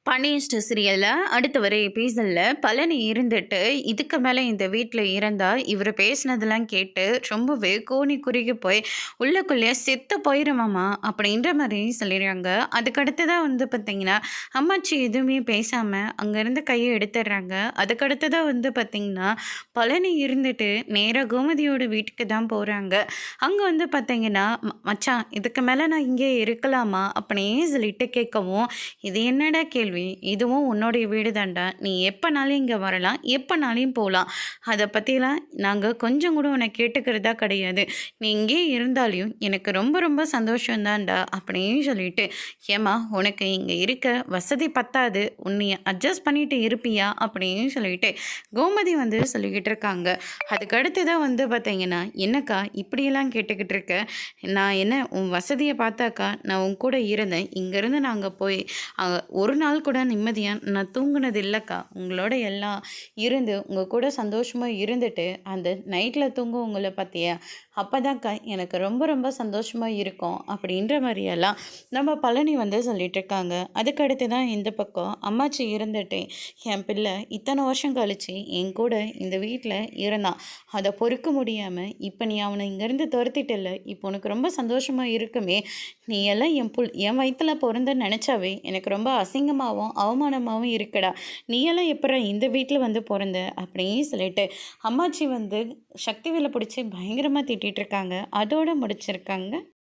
Punished சீரியல்ல அடுத்து வர எபிசோட்ல பழனி இருந்துட்டு, இதுக்கு மேல இந்த வீட்ல இருந்தா, இவரு பேசினதெல்லாம் கேட்டு ரொம்பவே கூனி குறுகி போய், உள்ளுக்குள்ளேயே செத்து போயிருவேம்மா அப்படின்ற மாரி சொல்லிடுறாங்க. அதுக்கடுத்ததா வந்து பார்த்தீங்கன்னா, அம்மாச்சி எதுவுமே பேசாம அங்கேருந்து கைய எடுத்துடுறாங்க. அதுக்கடுத்ததா வந்து பார்த்தீங்கன்னா, பழனி இருந்துட்டு நேரா கோமதியோட வீட்டுக்கு தான் போறாங்க. அங்க வந்து பார்த்தீங்கன்னா, மச்சான் இதுக்கு மேல நான் இங்கே இருக்கலாமா?" அப்படியே சொல்லிட்டு கேட்கவும், "இது என்னடா கேள்வி? இதுவும் உன்னுடைய வீடு தான்டா. நீ எப்பனாலும் இங்க வரலாம். எப்பனாலும் போலாம். அத பத்திலாம் நாங்க கொஞ்சம் கூட உன்ன கேட்டுக்கிறதா கிடையாது. நீ இங்கேயே இருந்தாலும் எனக்கு ரொம்ப ரொம்ப சந்தோஷம் தான்டா." அப்படின்னு சொல்லிட்டு, "ஏம்மா உனக்கு இங்க இருக்க வசதி பத்தாது. உன்னைய அட்ஜஸ்ட் பண்ணிட்டு இருப்பியா?" அப்படின்னு சொல்லிட்டு கோமதி வந்து சொல்லிக்கிட்டு இருக்காங்க. அதுக்கு அடுத்ததா வந்து பார்த்தீங்கன்னா, "என்னக்கா இப்படியெல்லாம் கேட்டுக்கிட்டு இருக்க? நான் என்ன உன் வசதிய பார்த்தாக்கா நான் உன் கூட இருந்தேன். இங்கேருந்து நாங்க போய் ஒரு நாள் கூட நிம்மதியா நான் தூங்குனது இல்லக்கா. உங்களோட எல்லாம் இருந்து, உங்க கூட சந்தோஷமா இருந்துட்டு, அந்த நைட்ல தூங்குவோங்கள்ல பாத்தியா? அப்பதான்க்கா எனக்கு ரொம்ப ரொம்ப சந்தோஷமா இருக்கும்." அப்படின்ற மாரியெல்லாம் நம்ம பழனி வந்து சொல்லிட்டுருக்காங்க. அதுக்கடுத்து தான் இந்த பக்கம் அம்மாச்சி இருந்துட்டு, "என் பிள்ளை இத்தனை வருஷம் கழிச்சு என் கூட இந்த வீட்ல இருந்தான். அத பொறுக்க முடியாம, இப்ப நீ அவன இங்கேருந்து தொரத்திட்டல்ல, இப்போ உனக்கு ரொம்ப சந்தோஷமா இருக்குமே. நீ எல்லாம் என் வயித்துல பொறந்தன்னு நெனச்சாவே எனக்கு ரொம்ப அசிங்கமாவும், அவமானமாவும் இருக்குடா. நீ எல்லாம் எப்புட்றா இந்த வீட்ல வந்து பொறந்த?" அப்படின்னு சொல்லிட்டு அம்மாச்சி வந்து சக்திவேல புடிச்சு பயங்கரமா திட்டிட்டு இருக்காங்க. அதோட முடிச்சிருக்காங்க.